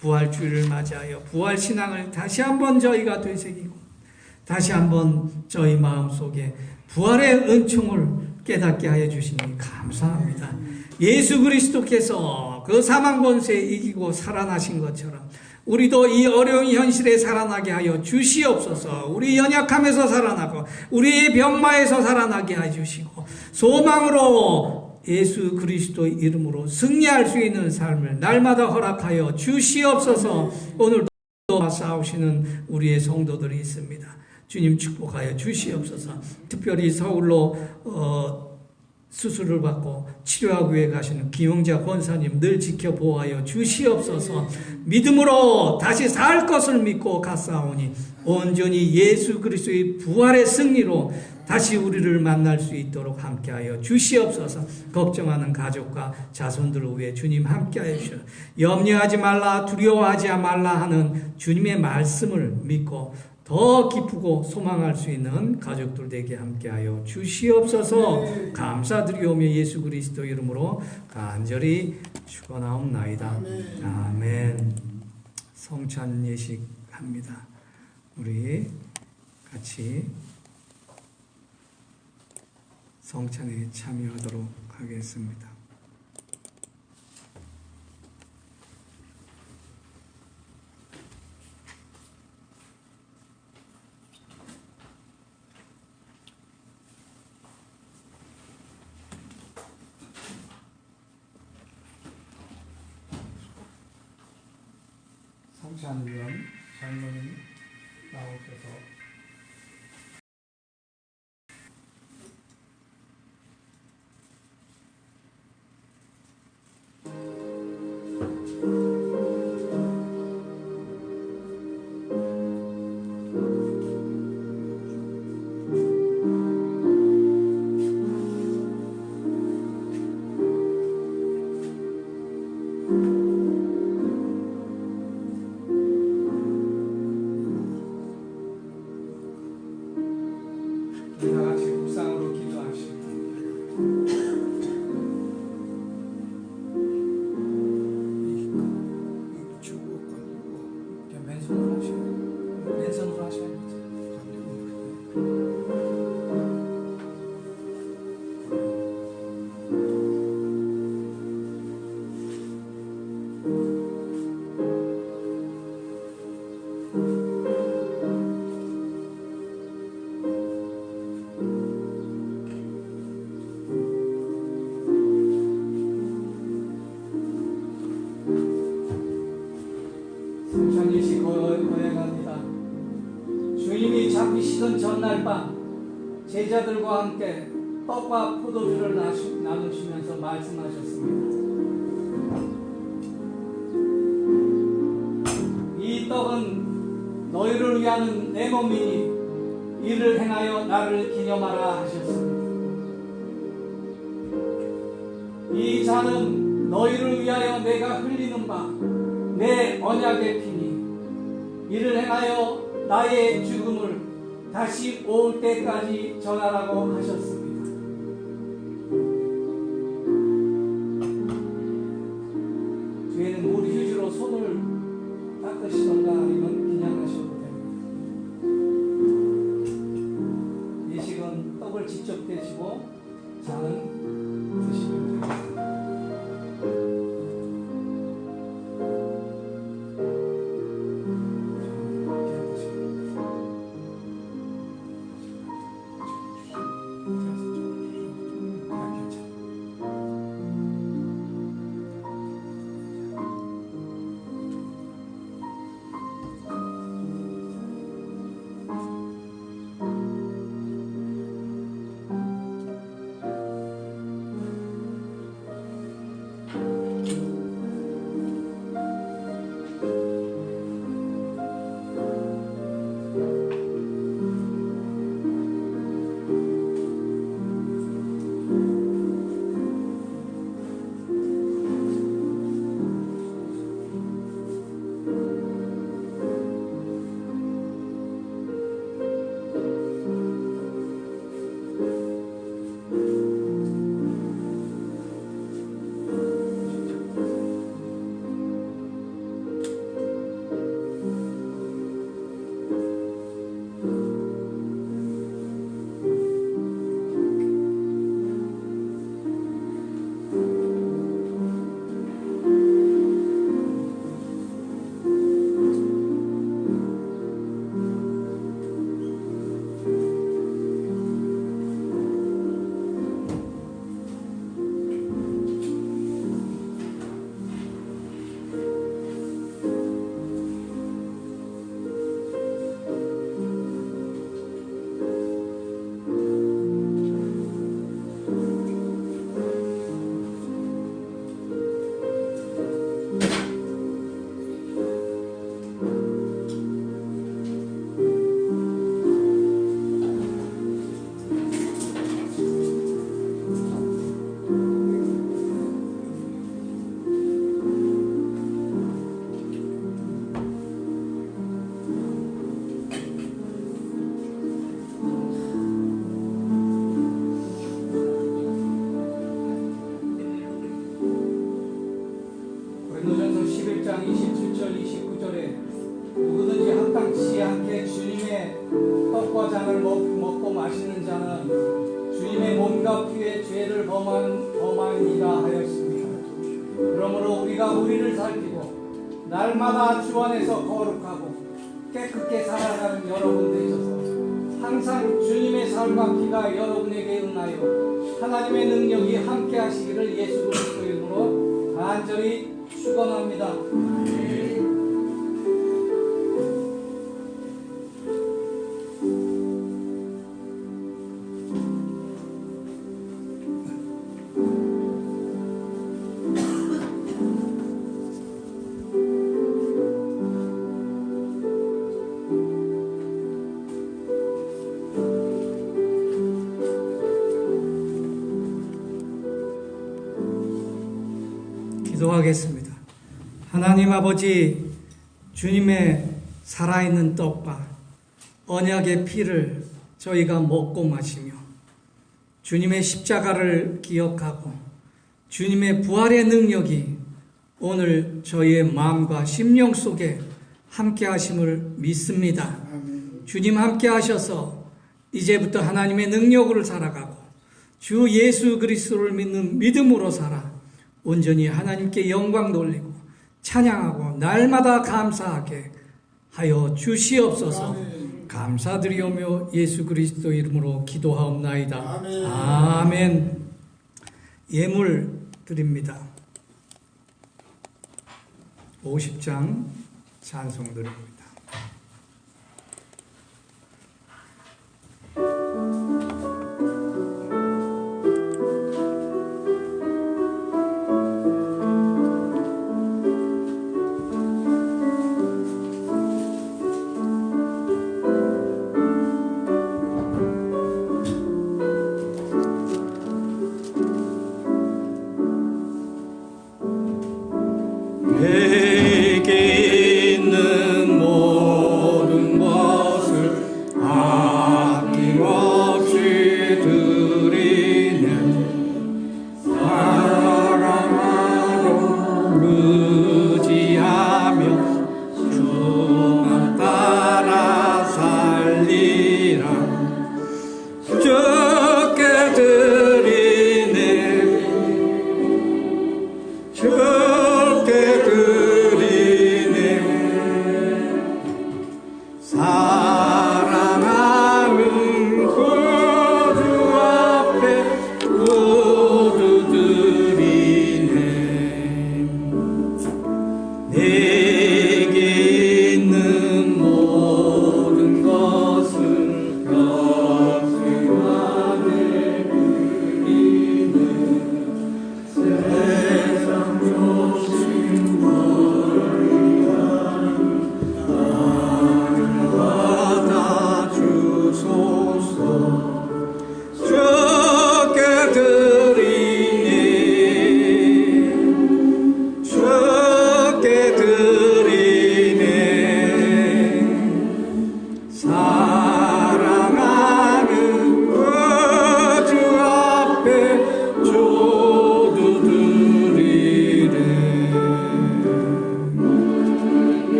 부활주일을 맞이하여 부활신앙을 다시 한번 저희가 되새기고 다시 한번 저희 마음속에 부활의 은총을 깨닫게 하여 주시니 감사합니다. 예수 그리스도께서 그 사망 권세에 이기고 살아나신 것처럼 우리도 이 어려운 현실에 살아나게 하여 주시옵소서. 우리 연약함에서 살아나고 우리의 병마에서 살아나게 해주시고 소망으로 예수 그리스도의 이름으로 승리할 수 있는 삶을 날마다 허락하여 주시옵소서. 오늘도 싸우시는 우리의 성도들이 있습니다. 주님 축복하여 주시옵소서. 특별히 서울로 수술을 받고 치료하기 위해 가시는 기용자 권사님 늘 지켜보아여 주시옵소서. 믿음으로 다시 살 것을 믿고 갔사오니 온전히 예수 그리스도의 부활의 승리로 다시 우리를 만날 수 있도록 함께하여 주시옵소서. 걱정하는 가족과 자손들을 위해 주님 함께하여 주시옵소서. 염려하지 말라 두려워하지 말라 하는 주님의 말씀을 믿고 더 기쁘고 소망할 수 있는 가족들 되게 함께하여 주시옵소서. 감사드리오며 예수 그리스도 이름으로 간절히 축원하옵나이다. 아멘. 성찬 예식합니다. 우리 같이 성찬에 참여하도록 하겠습니다. 성찬위원 장로님 나오셔서 제자들과 함께 떡과 포도주를 나누시면서 말씀하셨습니다. 이 떡은 너희를 위하는 내 몸이니 이를 행하여 나를 기념하라 하셨습니다. 이 잔은 너희를 위하여 내가 흘리는 바 내 언약의 피니 이를 행하여 나의 죽음을 다시 올 때까지 전하라고 하셨습니다. 뒤에는 물 휴지로 손을 닦으시던가 아니면 그냥 하셔도 됩니다. 이 식은 떡을 직접 떼시고 잔은 드시면 됩니다. 고린도전서 11장 27절 29절에 누구든지 합당치 않게 주님의 떡과 잔을 먹고 마시는 자는 주님의 몸과 피의 죄를 범하니라 하였습니다. 그러므로 우리가 우리를 살피고 날마다 주 안에서 거룩하고 깨끗게 살아가는 여러분 되셔서 항상 주님의 살과 피가 여러분에게 응하여 하나님의 능력이 함께 하시기를 예수 그리스도 이름으로 간절히 축원합니다. 기도하겠습니다. 하나님 아버지, 주님의 살아있는 떡과 언약의 피를 저희가 먹고 마시며 주님의 십자가를 기억하고 주님의 부활의 능력이 오늘 저희의 마음과 심령 속에 함께 하심을 믿습니다. 주님 함께 하셔서 이제부터 하나님의 능력으로 살아가고 주 예수 그리스도를 믿는 믿음으로 살아 온전히 하나님께 영광 돌리고 찬양하고 날마다 감사하게 하여 주시옵소서. 감사드리오며 예수 그리스도 이름으로 기도하옵나이다. 아멘. 예물 드립니다. 50장 찬송 드립니다.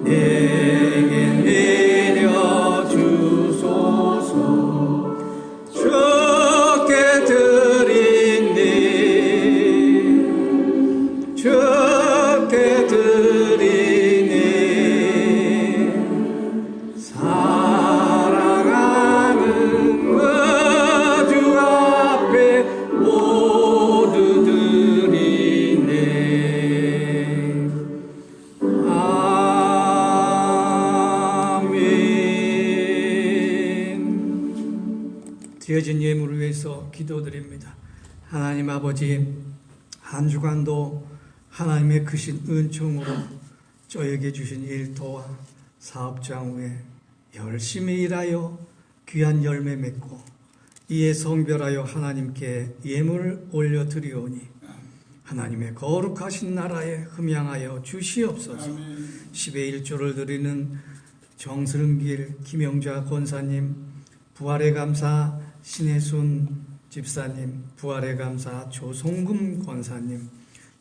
내게 내려주소서. 주께 드리니 주께 드리니 사랑하는 그 주 앞에 모두 드리네. 드려진 예물을 위해서 기도드립니다. 하나님 아버지, 한 주간도 하나님의 크신 은총으로 저에게 주신 일터와 사업장 위에 열심히 일하여 귀한 열매 맺고 이에 성별하여 하나님께 예물을 올려드리오니 하나님의 거룩하신 나라에 흠양하여 주시옵소서. 10의 1조를 드리는 정슬길 김영자 권사님, 부활의 감사 신혜순 집사님, 부활의 감사 조송금 권사님,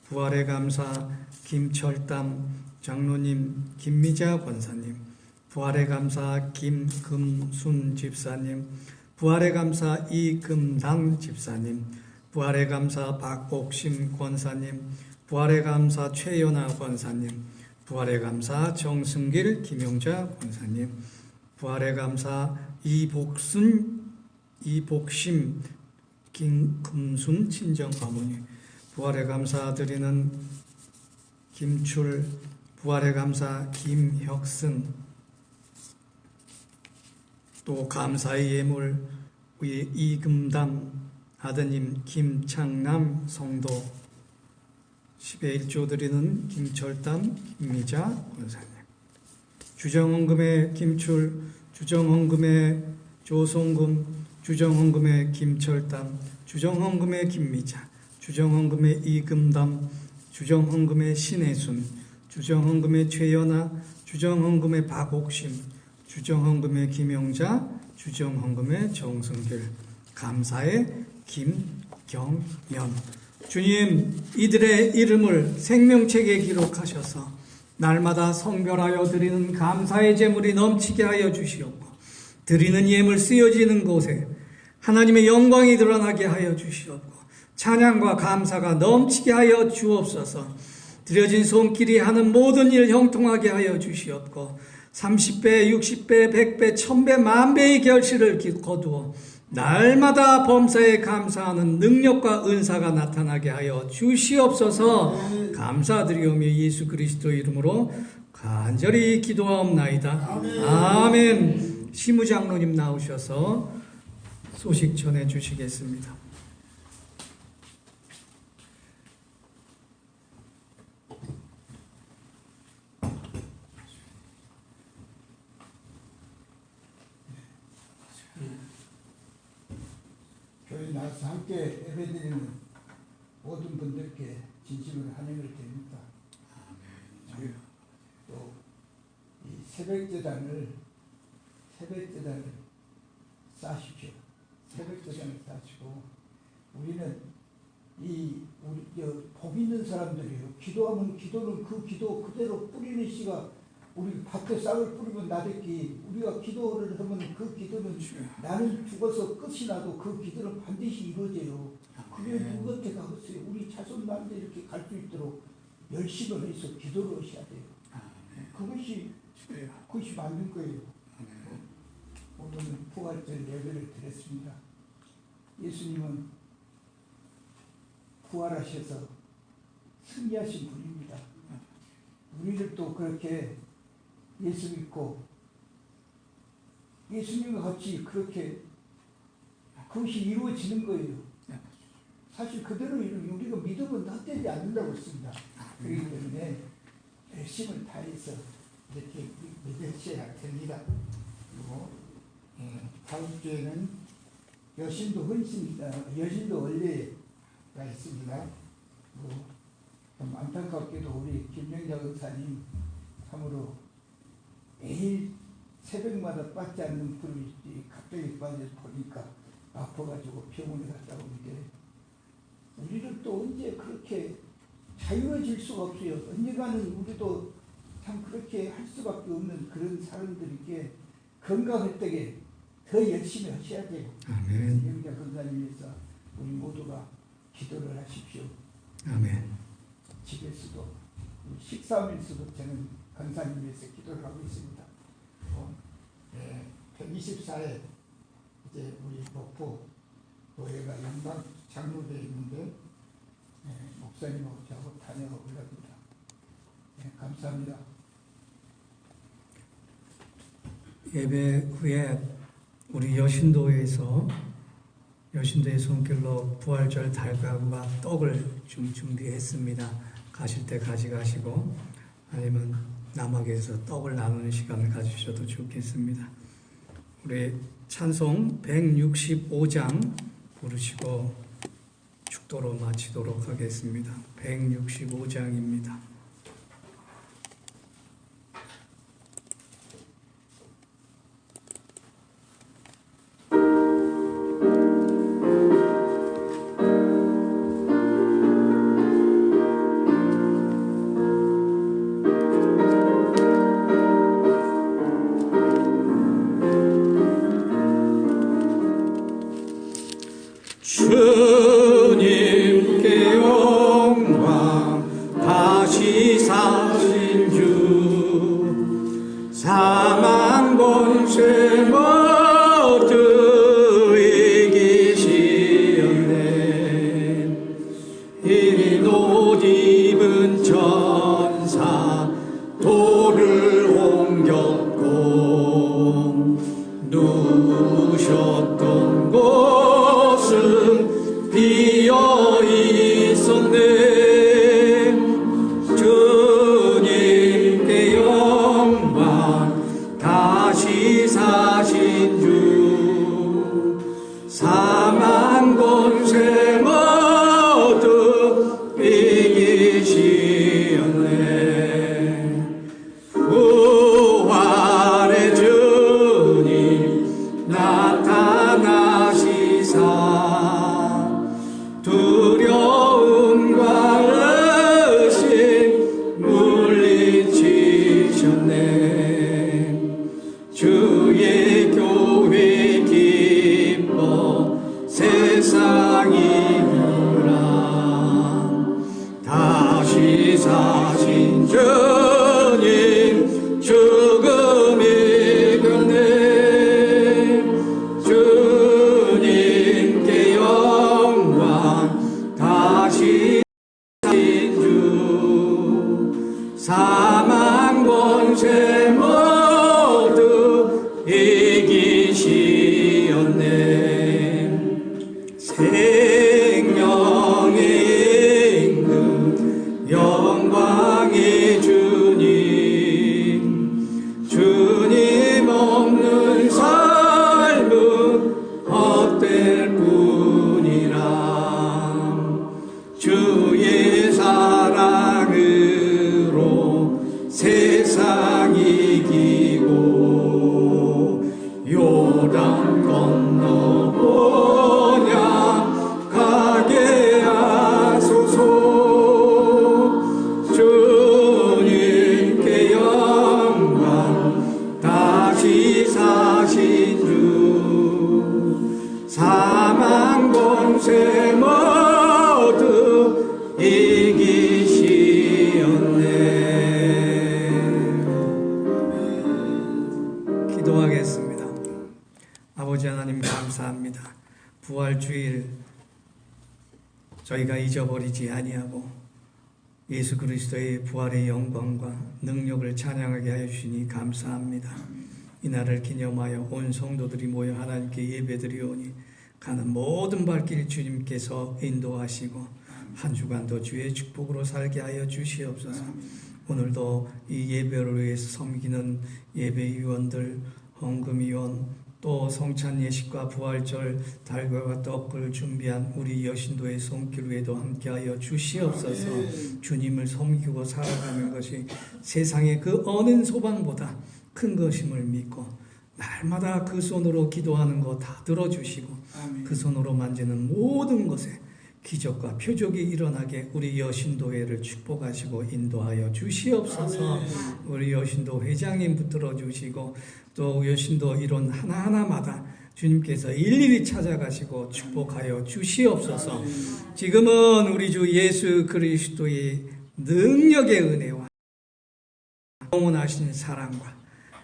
부활의 감사 김철담 장로님, 김미자 권사님, 부활의 감사 김금순 집사님, 부활의 감사 이금당 집사님, 부활의 감사 박옥심 권사님, 부활의 감사 최연아 권사님, 부활의 감사 정승길 김용자 권사님, 부활의 감사 이복심 김금순 친정 어머니, 부활의 감사 드리는 김출, 부활의 감사 김혁승, 또 감사의 예물 우리 이금담 아드님 김창남 성도, 10의 1조 드리는 김철담 김미자 권사님, 주정헌금의 김출, 주정헌금의 조송금, 주정헌금의 김철담, 주정헌금의 김미자, 주정헌금의 이금담, 주정헌금의 신혜순, 주정헌금의 최연아, 주정헌금의 박옥심, 주정헌금의 김영자, 주정헌금의 정승길, 감사의 김경연. 주님, 이들의 이름을 생명책에 기록하셔서 날마다 성별하여 드리는 감사의 제물이 넘치게 하여 주시옵고, 드리는 예물 쓰여지는 곳에 하나님의 영광이 드러나게 하여 주시옵고, 찬양과 감사가 넘치게 하여 주옵소서. 드려진 손길이 하는 모든 일 형통하게 하여 주시옵고, 30배, 60배, 100배, 1000배, 만배의 결실을 거두어 날마다 범사에 감사하는 능력과 은사가 나타나게 하여 주시옵소서. 감사드리오며 예수 그리스도 이름으로 간절히 기도하옵나이다. 아멘. 시무장로님 나오셔서 소식 전해 주시겠습니다. 교회 나와서 함께 예배드리는 모든 분들께 진심으로 환영을 드립니다. 또 이 새벽제단을 쌓으십시오. 새벽제단을 쌓으시고, 우리는 복 있는 사람들이에요. 기도하면 기도는 그 기도 그대로 뿌리는 씨가, 우리 밭에 싹을 뿌리면 나듣기, 우리가 기도를 하면 그 기도는 나는 죽어서 끝이 나도 그 기도는 반드시 이루어져요. 그게 누구한테 가겠어요? 우리 자손들한테 이렇게 갈 수 있도록 열심을 해서 기도를 하셔야 돼요. 그것이 맞는 거예요. 오늘은 부활절 예배를 드렸습니다. 예수님은 부활하셔서 승리하신 분입니다. 우리를 또 그렇게 예수 믿고 예수님과 같이 그렇게 그것이 이루어지는 거예요. 사실 그대로 우리가 믿으면 헛되지 않는다고 했습니다. 그렇기 때문에 열심을 다해서 이렇게 믿으셔야 됩니다. 그리고 다음 주에는 여신도 여신도 원래가 있습니다. 좀 안타깝게도 우리 김명자 의사님 참으로 매일 새벽마다 빠지 않는 불이 갑자기 빠져서 보니까 아파가지고 병원에 갔다 오는데, 우리를 또 언제 그렇게 자유로워질 수가 없어요. 언젠가는 우리도 참 그렇게 할 수밖에 없는 그런 사람들에게 건강할 때에 더 열심히 하셔야 돼요. 아멘. 영자 건강을 위해서 우리 모두가 기도를 하십시오. 아멘. 집에서도 식사하면서도 저는 건강을 위해서 기도를 하고 있습니다. 124에 이제 우리 목포 교회가 영광 장로대에 있는데 목사님하고 저하고 다녀가 올라갑니다. 감사합니다. 예배 후에 우리 여신도에서 여신도의 손길로 부활절 달걀과 떡을 좀 준비했습니다. 가실 때 가져가시고 아니면 남학에서 떡을 나누는 시간을 가지셔도 좋겠습니다. 우리 찬송 165장 부르시고 축도로 마치도록 하겠습니다. 165장입니다. 주님께 영광 다시 사신 주 사망 권세 모두 이기시었네. 흰 옷 입은 천사 돌을 옮겼고 누우셨던 곳은 비어 있었네. 주님께 영광 다시 사신 주 사망 권세 모두 이기시었네. 부활의 주님 나타나시사 두려움과 의심 물리치셨네. 주의 교회 기뻐 세상이니라. 다시 사신 주님 죽음 이겼네. 주님께 영광 다시 사신 주 사망 권세 모두 이기시었네. 생명의 임금 영광의 주님 주님 없는 삶은 헛될 뿐이라. 주의 사랑으로 세상 이기고 요단 건너보냐 가게 하소서. 주님께 영광 다시 사신 주 사망 권세 모두 이기시었네. 기도하겠습니다. 아버지 하나님 감사합니다. 부활주일 저희가 잊어버리지 아니하고 예수 그리스도의 부활의 영광과 능력을 찬양하게 하여 주시니 감사합니다. 이날을 기념하여 온 성도들이 모여 하나님께 예배드리오니 가는 모든 발길 주님께서 인도하시고 한 주간도 주의 축복으로 살게 하여 주시옵소서. 오늘도 이 예배를 위해서 섬기는 예배위원들, 헌금위원, 또 성찬 예식과 부활절 달걀과 떡을 준비한 우리 여신도의 손길 위에도 함께하여 주시옵소서. 주님을 섬기고 살아가는 것이 세상의 그 어느 소망보다 큰 것임을 믿고 날마다 그 손으로 기도하는 거 다 들어주시고 그 손으로 만지는 모든 것에 기적과 표적이 일어나게 우리 여신도회를 축복하시고 인도하여 주시옵소서. 우리 여신도 회장님 붙들어 주시고 또 여신도 이론 하나하나마다 주님께서 일일이 찾아가시고 축복하여 주시옵소서. 지금은 우리 주 예수 그리스도의 능력의 은혜와 영원하신 사랑과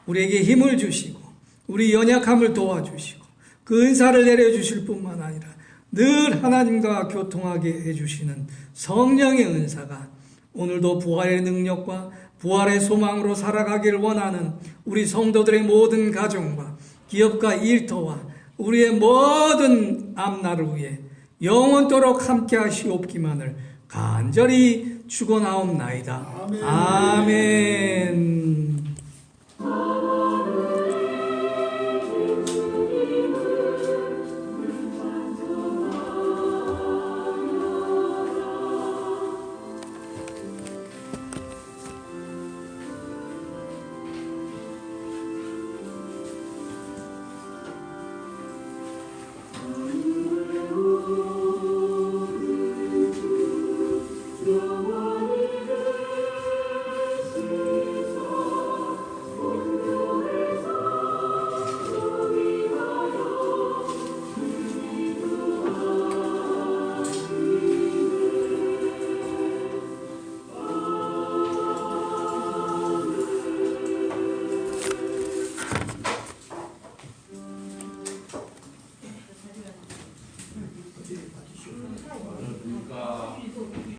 우리에게 힘을 주시고 우리 연약함을 도와주시고 그 은사를 내려주실 뿐만 아니라 늘 하나님과 교통하게 해주시는 성령의 은사가 오늘도 부활의 능력과 부활의 소망으로 살아가기를 원하는 우리 성도들의 모든 가정과 기업과 일터와 우리의 모든 앞날을 위해 영원토록 함께 하시옵기만을 간절히 축원하옵나이다. 아멘. 오